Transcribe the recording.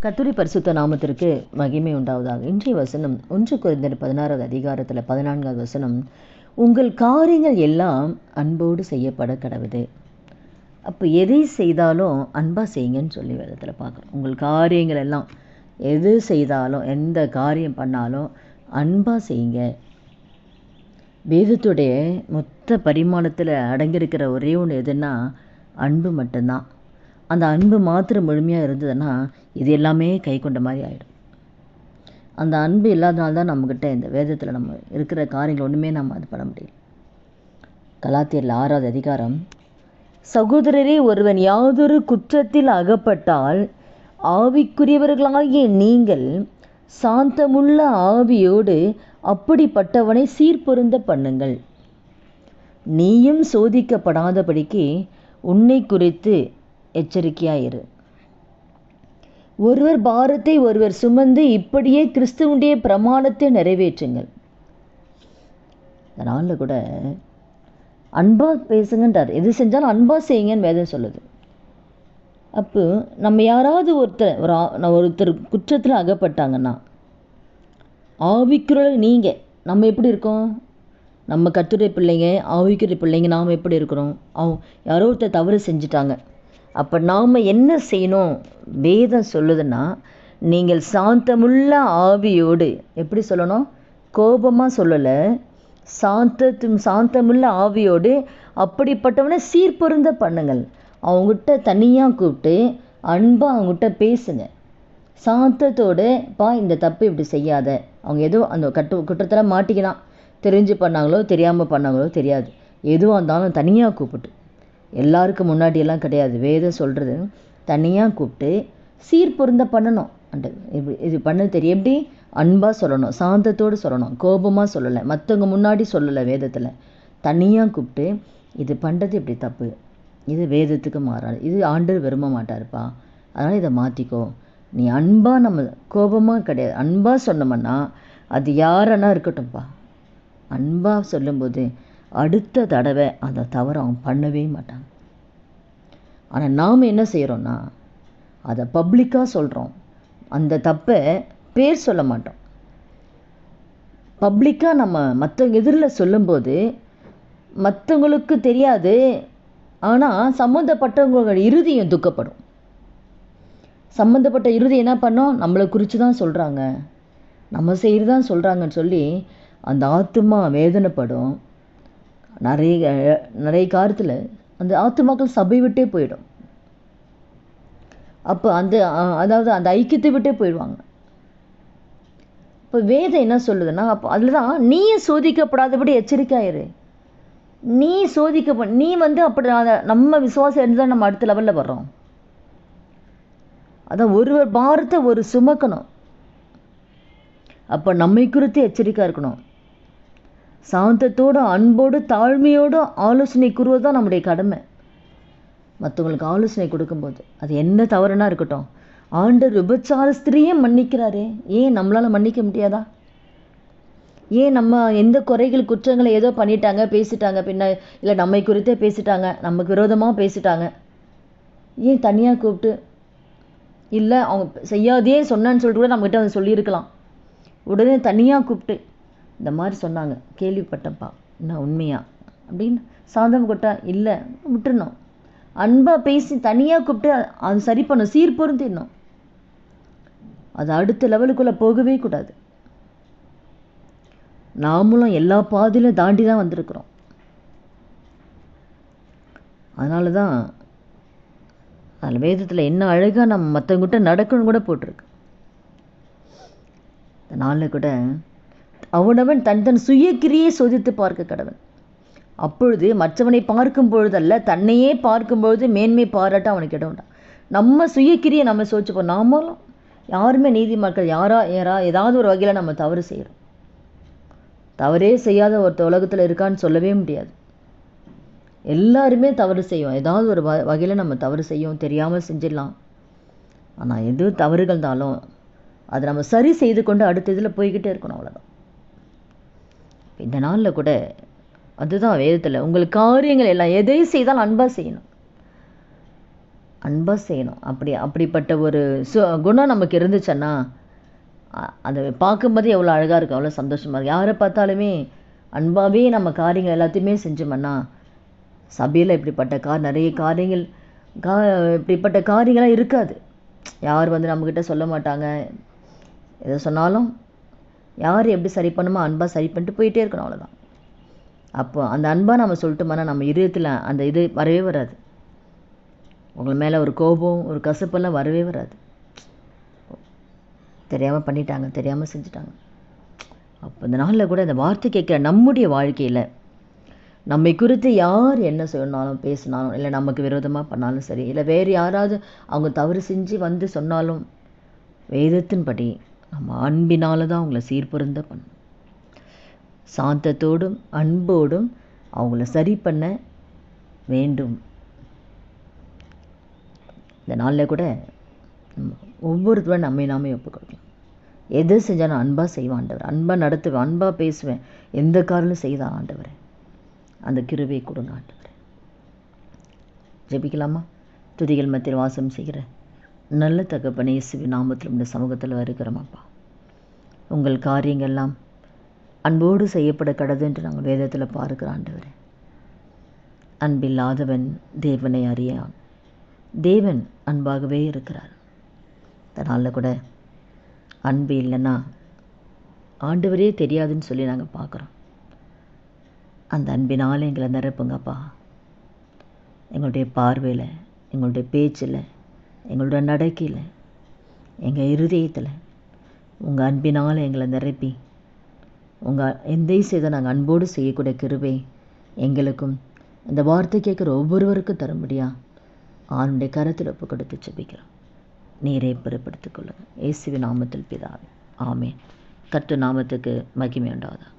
கர்த்தருடைய பரிசுத்த நாமத்திற்கு மகிமை உண்டாவதாக. இன்றைய வசனம் 1 கொரிந்தியர் 16வது அதிகாரத்தில் 14வது வசனம், உங்கள் காரியங்கள் எல்லாம் அன்போடு செய்யப்பட கடவுது. அப்போ எதை செய்தாலும் அன்பாக செய்யுங்கன்னு சொல்லி வேதத்தில் பார்க்குறோம். உங்கள் காரியங்கள் எல்லாம் எது செய்தாலும், எந்த காரியம் பண்ணாலும் அன்பாக செய்யுங்க. வேதத்துடைய மொத்த பரிமாணத்தில் அடங்கியிருக்கிற ஒரே ஒன்று எதுன்னா அன்பு மட்டும்தான். அந்த அன்பு மாத்திரம் முழுமையாக இருந்ததுன்னா இது எல்லாமே கை கொண்ட மாதிரி ஆகிடும். அந்த அன்பு இல்லாதனால்தான் நம்மக்கிட்ட இந்த வேதத்தில் நம்ம இருக்கிற காரியங்கள் ஒன்றுமே நம்ம அது பண்ண முடியல. கலாத்தியரில் 6வது அதிகாரம், சகோதரரே, ஒருவன் யாதொரு குற்றத்தில் அகப்பட்டால் ஆவிக்குரியவர்களாகிய நீங்கள் சாந்தமுள்ள ஆவியோடு அப்படிப்பட்டவனை சீர்பொருந்த பண்ணுங்கள். நீயும் சோதிக்கப்படாதபடிக்கு உன்னை குறித்து எச்சரிக்கையாயிரு. ஒருவர் பாரத்தை ஒருவர் சுமந்து இப்படியே கிறிஸ்துவனுடைய பிரமாணத்தை நிறைவேற்றுங்கள். அதனால கூட அன்பா பேசுங்கன்றார். எது செஞ்சாலும் அன்பா செய்யுங்கன்னு வேதம் சொல்லுது. அப்போ நம்ம யாராவது ஒருத்தர் குற்றத்தில் அகப்பட்டாங்கன்னா, ஆவிக்குரிய நீங்கள் நம்ம எப்படி இருக்கோம்? நம்ம கர்த்தருடைய பிள்ளைங்க, ஆவிக்குரிய பிள்ளைங்க, நாம் எப்படி இருக்கிறோம்? யாரோ ஒருத்தர் தவறு செஞ்சிட்டாங்க. அப்போ நாம் என்ன செய்யணும்? வேதம் சொல்லுதுன்னா, நீங்கள் சாந்தமுள்ள ஆவியோடு, எப்படி சொல்லணும்? கோபமாக சொல்லலை, சாந்தமுள்ள ஆவியோடு அப்படிப்பட்டவனை சீர்பொருந்த பண்ணுங்கள். அவங்ககிட்ட தனியாக கூப்பிட்டு அன்பாக அவங்ககிட்ட பேசுங்க. சாந்தத்தோடு, பா இந்த தப்பு இப்படி செய்யாத. அவங்க ஏதோ அந்த குற்றத்தில் மாட்டிக்கலாம், தெரிஞ்சு பண்ணாங்களோ தெரியாமல் பண்ணாங்களோ தெரியாது. எதுவாக இருந்தாலும் தனியாக கூப்பிட்டு, எல்லாருக்கும் முன்னாடியெல்லாம் கிடையாது. வேதம் சொல்கிறது தனியாக கூப்பிட்டு சீர்பொருந்த பண்ணணும். இது பண்ண தெரியும். எப்படி? அன்பாக சொல்லணும், சாந்தத்தோடு சொல்லணும், கோபமாக சொல்லலை, மற்றவங்க முன்னாடி சொல்லலை. வேதத்தில் தனியாக கூப்பிட்டு, இது பண்ணுறது இப்படி தப்பு, இது வேதத்துக்கு மாறாது, இது ஆண்டவர் விரும்ப மாட்டாருப்பா, அதனால் இதை மாற்றிக்கோ. நீ அன்பாக, நம்ம கோபமாக கிடையாது, அன்பாக சொன்னோம்னா அது யாரன்னா இருக்கட்டும்ப்பா. அன்பாக சொல்லும்போது அடுத்த தடவை அந்த தவறை அவங்க பண்ணவே மாட்டாங்க. ஆனால் நாம் என்ன செய்கிறோன்னா, அதை பப்ளிக்காக சொல்கிறோம். அந்த தப்பை பேர் சொல்ல மாட்டோம். பப்ளிக்காக நம்ம மற்றவங்க எதிரில் சொல்லும்போது மற்றவங்களுக்கு தெரியாது, ஆனால் சம்மந்தப்பட்டவங்களோட இருதயம் துக்கப்படும். சம்மந்தப்பட்ட இருதயம் என்ன பண்ணோம்? நம்மளை குறித்து தான் சொல்கிறாங்க, நம்ம செய்கிறது தான் சொல்கிறாங்கன்னு சொல்லி அந்த ஆத்துமா வேதனைப்படும். நிறைய காலத்தில் அந்த ஆத்துமாக்கள் சபை விட்டே போயிடும். அப்போ அதாவது அந்த ஐக்கியத்தை விட்டே போயிடுவாங்க. இப்போ வேதம் என்ன சொல்லுதுன்னா, அப்போ அதில் தான் நீயே சோதிக்கப்படாதபடி எச்சரிக்கையாயிரு. நீ நீ அப்படி நம்ம விசுவாசம் இருந்தால் நம்ம அடுத்த லெவலில் வர்றோம். அதான் ஒருவர் பாரத்தை ஒரு சுமக்கணும். அப்போ நம்மை குறித்து எச்சரிக்கையாக இருக்கணும். சாந்தத்தோடு, அன்போடு, தாழ்மையோடு ஆலோசனை கூறுவது தான் நம்முடைய கடமை. மற்றவங்களுக்கு ஆலோசனை கொடுக்கும்போது அது என்ன தவறுனா இருக்கட்டும், ஆண்டவர் விபச்சார ஸ்திரியே மன்னிக்கிறாரே, ஏன் நம்மளால் மன்னிக்க முடியாதா? ஏன் நம்ம எந்த குறைகள் குற்றங்களை ஏதோ பண்ணிட்டாங்க, பேசிட்டாங்க, இல்லை நம்மை குறித்தே பேசிட்டாங்க, நமக்கு விரோதமாக பேசிட்டாங்க, ஏன் தனியாக கூப்பிட்டு, இல்லை அவங்க செய்யாதே சொன்னான்னு சொல்லிட்டு கூட நம்மகிட்ட வந்து சொல்லியிருக்கலாம். உடனே தனியாக கூப்பிட்டு இந்த மாதிரி சொன்னாங்க, கேள்விப்பட்டப்பா, என்ன உண்மையா அப்படின்னு சாந்தம் கொட்டா, இல்லை விட்டுருணும். அன்பாக பேசி தனியாக கூப்பிட்டு அது சரி பண்ணும், சீர்பொருந்திடணும். அது அடுத்த லெவலுக்குள்ளே போகவே கூடாது. நாமளும் எல்லா பாதையிலும் தாண்டி தான் வந்திருக்கிறோம். அதனால தான் அதில் வேதத்தில் என்ன அழகாக நம்ம மற்றவங்கிட்ட நடக்கணும் கூட போட்டிருக்கு. அதனால கூட அவனவன் தன் சுயக்கிரியை சோதித்து பார்க்க கடவன். அப்பொழுது மற்றவனை பார்க்கும் பொழுதல்ல, தன்னையே பார்க்கும் பொழுது மேன்மை பாராட்ட அவனுக்கு இடம் உண்டா. நம்ம சுயக்கிரியை நம்ம சோதிச்சுப்போம். நாமளும் யாருமே நீதிமன்றம் ஏதாவது ஒரு வகையில் நம்ம தவறு செய்கிறோம். தவறே செய்யாத ஒருத்த உலகத்தில் இருக்கான்னு சொல்லவே முடியாது. எல்லாருமே தவறு செய்வோம். ஏதாவது ஒரு வகையில் நம்ம தவறு செய்வோம், தெரியாமல் செஞ்சிடலாம். ஆனால் எது தவறுகள் இருந்தாலும் அதை நம்ம சரி செய்து கொண்டு அடுத்த இதில் போய்கிட்டே இருக்கணும், அவ்வளோதான். இந்த நாளில் கூட அதுதான் வேதத்தில், உங்கள் காரியங்கள் எல்லாம் எதை செய்தாலும் அன்பாக செய்யணும். அன்பாக செய்யணும். அப்படிப்பட்ட ஒரு குணம் நமக்கு இருந்துச்சுன்னா அதை பார்க்கும்போது எவ்வளோ அழகாக இருக்கும், அவ்வளோ சந்தோஷமாக இருக்கும். யாரை பார்த்தாலுமே அன்பாகவே நம்ம காரியங்கள் எல்லாத்தையுமே செஞ்சோம்னா சபையில் இப்படிப்பட்ட நிறைய காரியங்கள் இப்படிப்பட்ட காரியங்கள்லாம் இருக்காது. யார் நம்மக்கிட்ட சொல்ல மாட்டாங்க. எதை சொன்னாலும் யார் எப்படி சரி பண்ணுமோ அன்பாக சரி பண்ணிட்டு போயிட்டே இருக்கணும், அவ்வளோதான். அப்போ அந்த அன்பாக நம்ம சொல்லிட்டோம்னா நம்ம இதயத்தில் அந்த இது வரவே வராது. உங்கள் மேலே ஒரு கோபம், ஒரு கசப்பெல்லாம் வரவே வராது. தெரியாமல் பண்ணிட்டாங்க, தெரியாமல் செஞ்சுட்டாங்க. அப்போ இந்த நாளில் கூட இந்த வார்த்தை கேட்குற நம்முடைய வாழ்க்கையில் நம்மை குறித்து யார் என்ன சொன்னாலும் பேசினாலும், இல்லை நமக்கு விரோதமாக பண்ணாலும் சரி, இல்லை வேறு யாராவது அவங்க தவறு செஞ்சு வந்து சொன்னாலும் வேதத்தின்படி நம்ம அன்பினால தான் அவங்கள சீர்பொருந்த பண்ணணும். சாந்தத்தோடும் அன்போடும் அவங்கள சரி பண்ண வேண்டும். இந்த நாளில் கூட ஒவ்வொருத்தரும் நம்மை நாமே ஒப்புக் கொடுக்கலாம். எது செஞ்சாலும் அன்பாக செய்வேன் ஆண்டவர், அன்பாக நடத்துவேன், அன்பாக பேசுவேன், எந்த காரணம் செய்தான் ஆண்டவர், அந்த கிருபையை கொடுங்க ஆண்டவர். ஜெபிக்கலாமா? துதிகள் மத்தியில் வாசம் செய்கிற நல்ல தகப்பனே, இயேசுவின் நாமத்தில் இந்த சமூகத்தில் வருகிறோமாப்பா. உங்கள் காரியங்கள்லாம் அன்போடு செய்யப்பட கடது என்று நாங்கள் வேதத்தில் பார்க்கிற ஆண்டவர். அன்பில்லாதவன் தேவனை அறியான், தேவன் அன்பாகவே இருக்கிறார். அதனால் கூட அன்பு இல்லைன்னா ஆண்டவரே தெரியாதுன்னு சொல்லி நாங்கள் பார்க்குறோம். அந்த அன்பினால் எங்களை நிரப்புங்கப்பா. எங்களுடைய பார்வையில், எங்களுடைய பேச்சில், எங்களுடைய நடக்கையில், எங்கள் இருதயத்தில் உங்கள் அன்பினால் எங்களை நிரப்பி உங்கள் எந்த செய்த நாங்கள் அன்போடு செய்யக்கூடிய கிருபை எங்களுக்கும் இந்த வார்த்தை கேட்குற ஒவ்வொருவருக்கும் தரும்படியா ஆணுடைய கரத்தில் ஒப்பு கொடுத்து ஜெபிக்கிறோம். நீரே பொறுப்படுத்திக் கொள்ளுங்கள். இயேசுவின் நாமத்தில் பிதாவே, ஆமென். கர்த்தர் நாமத்துக்கு மகிமை உண்டாவதாக.